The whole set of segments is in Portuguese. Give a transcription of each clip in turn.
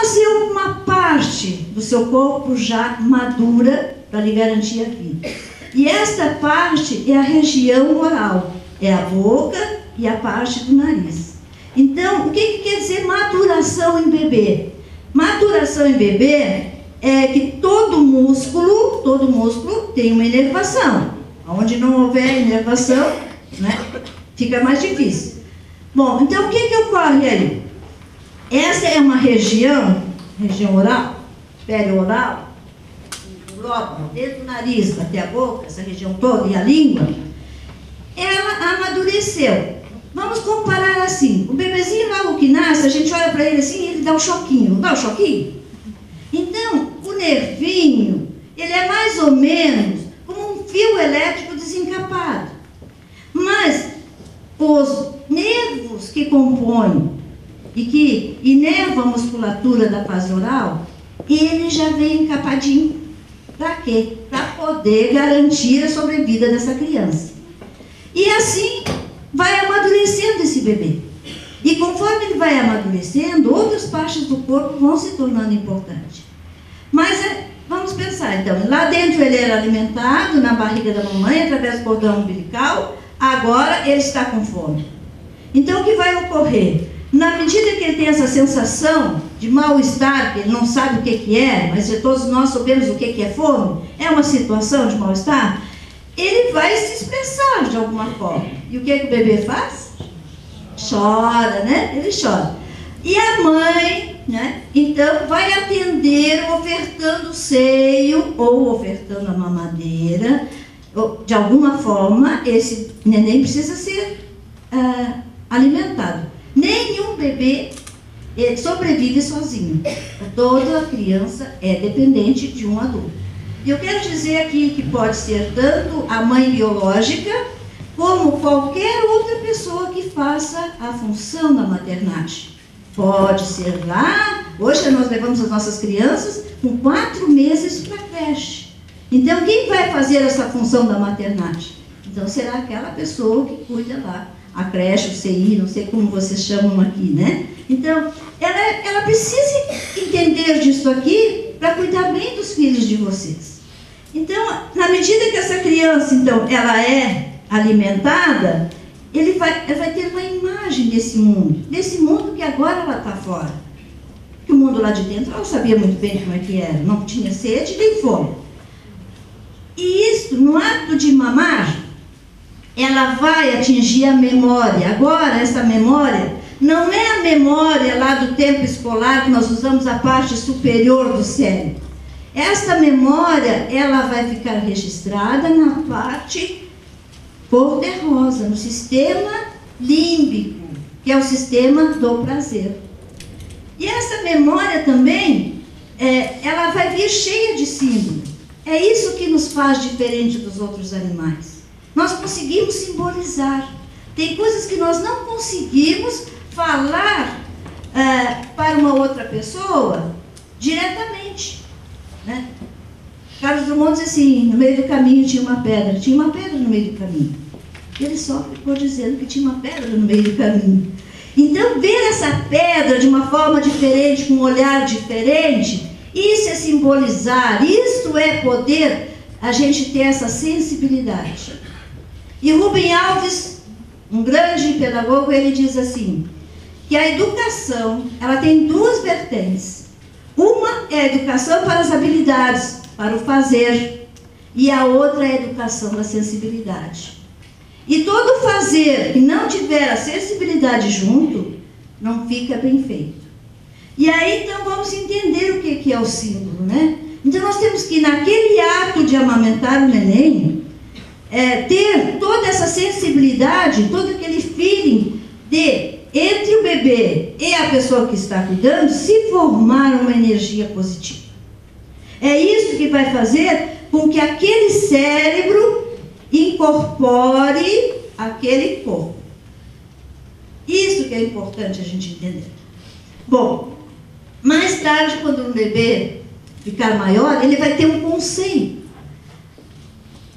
nasceu com uma parte do seu corpo já madura para lhe garantir a vida. E esta parte é a região oral, é a boca e a parte do nariz. Então, o que quer dizer maturação em bebê? Maturação em bebê é que todo músculo tem uma inervação. Onde não houver inervação, né, fica mais difícil. Bom, então o que ocorre aí? Essa é uma região oral, perioral, o glóbulo, desde o nariz até a boca, essa região toda, e a língua, ela amadureceu. Vamos comparar assim, o bebezinho logo que nasce, a gente olha para ele assim e ele dá um choquinho, não dá um choquinho? Então, o nervinho, ele é mais ou menos como um fio elétrico desencapado. Mas os nervos que compõem e que inervam a musculatura da fase oral, ele já vem encapadinho. Para quê? Para poder garantir a sobrevida dessa criança. E assim vai amadurecendo esse bebê. E conforme ele vai amadurecendo, outras partes do corpo vão se tornando importantes. Mas vamos pensar, então, lá dentro ele era alimentado na barriga da mamãe, através do cordão umbilical, agora ele está com fome. Então o que vai ocorrer? Na medida que ele tem essa sensação de mal-estar, que ele não sabe o que é, mas todos nós sabemos o que é fome, é uma situação de mal-estar, ele vai se expressar de alguma forma. E o que o bebê faz? Chora, né? Ele chora. E a mãe, né, então, vai atender ofertando o seio ou ofertando a mamadeira. De alguma forma, esse neném precisa ser alimentado. Nenhum bebê sobrevive sozinho. Toda criança é dependente de um adulto. E eu quero dizer aqui que pode ser tanto a mãe biológica, como qualquer outra pessoa que faça a função da maternagem. Pode ser lá, hoje nós levamos as nossas crianças com 4 meses para a creche. Então, quem vai fazer essa função da maternagem? Então, será aquela pessoa que cuida lá, a creche, o CI, não sei como vocês chamam aqui, né? Então, ela precisa entender disso aqui para cuidar bem dos filhos de vocês. Então, na medida que essa criança, então, ela é alimentada, ela vai ter uma imagem desse mundo que agora ela está fora. Porque o mundo lá de dentro, ela sabia muito bem como é que era, não tinha sede nem fome. E isso, no ato de mamar, ela vai atingir a memória. Agora, essa memória não é a memória lá do tempo escolar, que nós usamos a parte superior do cérebro. Esta memória, ela vai ficar registrada na parte cor-de-rosa, no sistema límbico, que é o sistema do prazer. E essa memória também, ela vai vir cheia de símbolos. É isso que nos faz diferente dos outros animais. Nós conseguimos simbolizar. Tem coisas que nós não conseguimos falar para uma outra pessoa diretamente, né? Carlos Drummond diz assim, no meio do caminho tinha uma pedra no meio do caminho. Ele só ficou dizendo que tinha uma pedra no meio do caminho. Então, ver essa pedra de uma forma diferente, com um olhar diferente, isso é simbolizar, isto é poder a gente ter essa sensibilidade. E Rubem Alves, um grande pedagogo, ele diz assim, que a educação, ela tem 2 vertentes. Uma é a educação para as habilidades, para o fazer, e a outra é a educação da sensibilidade. E todo fazer que não tiver a sensibilidade junto, não fica bem feito. E aí, então, vamos entender o que é o símbolo, né? Então, nós temos que, naquele ato de amamentar o neném, ter toda essa sensibilidade, todo aquele feeling de, entre o bebê e a pessoa que está cuidando, se formar uma energia positiva. É isso que vai fazer com que aquele cérebro incorpore aquele corpo. Isso que é importante a gente entender. Bom, mais tarde, quando o bebê ficar maior, ele vai ter um conceito.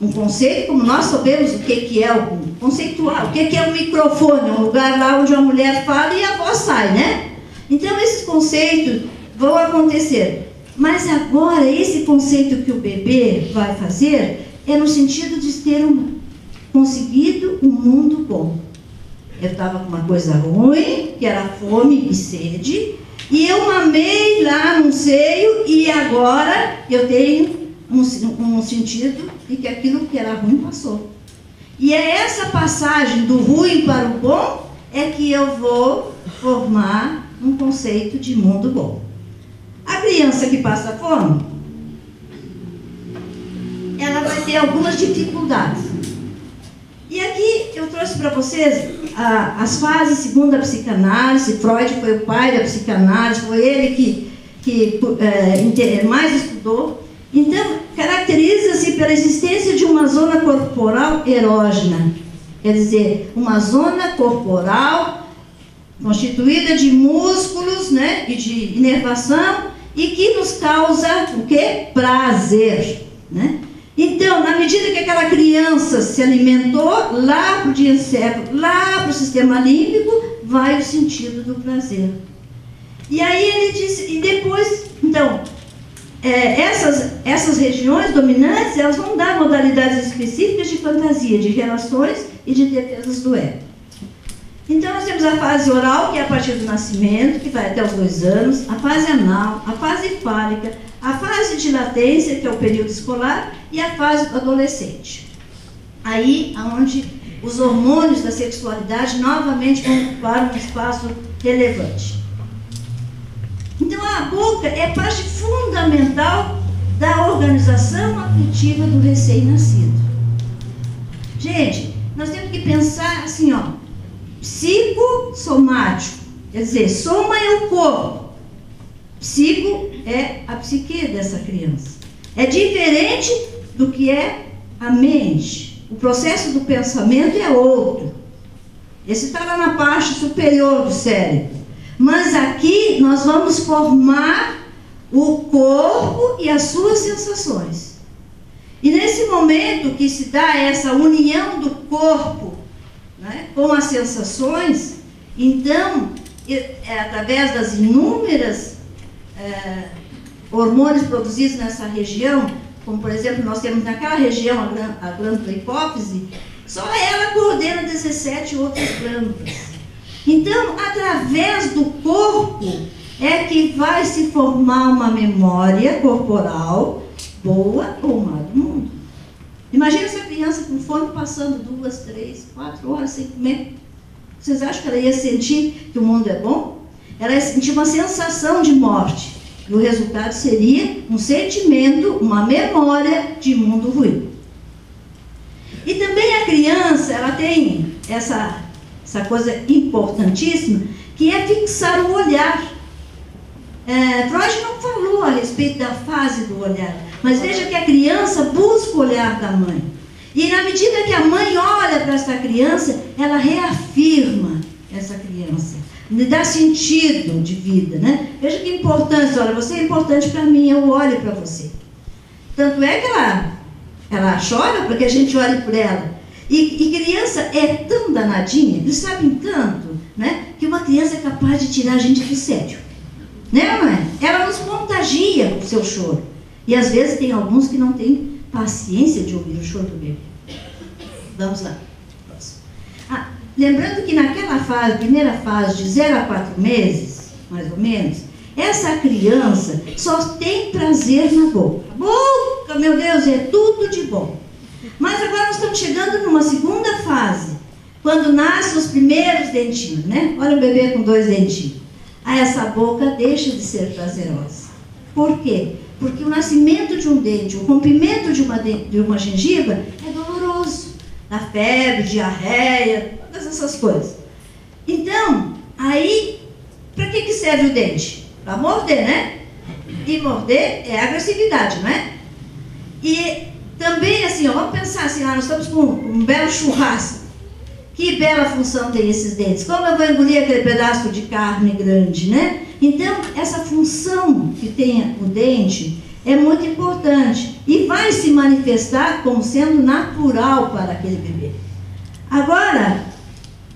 Um conceito, como nós sabemos o que é o conceitual, o que é o microfone, um lugar lá onde uma mulher fala e a voz sai, né? Então, esse conceito vão acontecer. Mas agora, esse conceito que o bebê vai fazer é no sentido de ter conseguido um mundo bom. Eu estava com uma coisa ruim, que era fome e sede, e eu mamei lá no seio, e agora eu tenho um sentido de que aquilo que era ruim passou. E é essa passagem do ruim para o bom é que eu vou formar um conceito de mundo bom. A criança que passa fome, ela vai ter algumas dificuldades. E aqui eu trouxe para vocês as fases segundo a psicanálise. Freud foi o pai da psicanálise, foi ele que mais estudou. Então, caracteriza-se pela existência de uma zona corporal erógena, quer dizer, uma zona corporal constituída de músculos, né, e de inervação, e que nos causa o quê? Prazer, né? Então, na medida que aquela criança se alimentou, lá para o diencéfalo, lá para o sistema límbico, vai o sentido do prazer. E aí ele diz, e depois, então, essas regiões dominantes, elas vão dar modalidades específicas de fantasia, de relações e de defesas do ego. Então, nós temos a fase oral, que é a partir do nascimento, que vai até os 2 anos, a fase anal, a fase fálica, a fase de latência, que é o período escolar, e a fase do adolescente. Aí, onde os hormônios da sexualidade novamente vão ocupar um espaço relevante. Então, a boca é parte fundamental da organização afetiva do recém-nascido. Gente, nós temos que pensar assim, ó, psicossomático, quer dizer, soma é o corpo, psico é a psique dessa criança. É diferente do que é a mente. O processo do pensamento é outro. Esse está lá na parte superior do cérebro. Mas aqui nós vamos formar o corpo e as suas sensações. E nesse momento que se dá essa união do corpo, né, com as sensações, então, através das inúmeras hormônios produzidos nessa região, como por exemplo, nós temos naquela região a glândula hipófise, só ela coordena 17 outras glândulas. Então, através do corpo é que vai se formar uma memória corporal boa ou má do mundo. Imagina essa criança com fome passando 2, 3, 4 horas sem comer. Vocês acham que ela ia sentir que o mundo é bom? Ela ia sentir uma sensação de morte. E o resultado seria um sentimento, uma memória de mundo ruim. E também a criança, ela tem essa coisa importantíssima, que é fixar o olhar. Freud não falou a respeito da fase do olhar, mas veja que a criança busca o olhar da mãe. E na medida que a mãe olha para essa criança, ela reafirma essa criança, lhe dá sentido de vida, né? Veja que importância, olha, você é importante para mim, eu olho para você. Tanto é que ela chora porque a gente olha por ela. E criança é tão danadinha, eles sabem tanto, né, que uma criança é capaz de tirar a gente do sério. Né, não é? Ela nos contagia com o seu choro. E às vezes tem alguns que não têm paciência de ouvir o choro do bebê. Vamos lá. Lembrando que naquela fase, primeira fase de 0 a 4 meses, mais ou menos, essa criança só tem prazer na boca. A boca, meu Deus, é tudo de bom. Mas agora nós estamos chegando numa segunda fase, quando nascem os primeiros dentinhos, né? Olha o bebê com 2 dentinhos. Aí essa boca deixa de ser prazerosa. Por quê? Porque o nascimento de um dente, o rompimento de uma gengiva é doloroso. Dá febre, diarreia, todas essas coisas. Então, aí, para que serve o dente? Para morder, né? E morder é agressividade, não é? E também, assim, ó, vamos pensar assim, nós estamos com um belo churrasco. Que bela função tem esses dentes. Como eu vou engolir aquele pedaço de carne grande, né? Então, essa função que tem o dente é muito importante. E vai se manifestar como sendo natural para aquele bebê. Agora,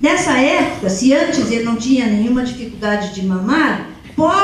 nessa época, se antes ele não tinha nenhuma dificuldade de mamar, pode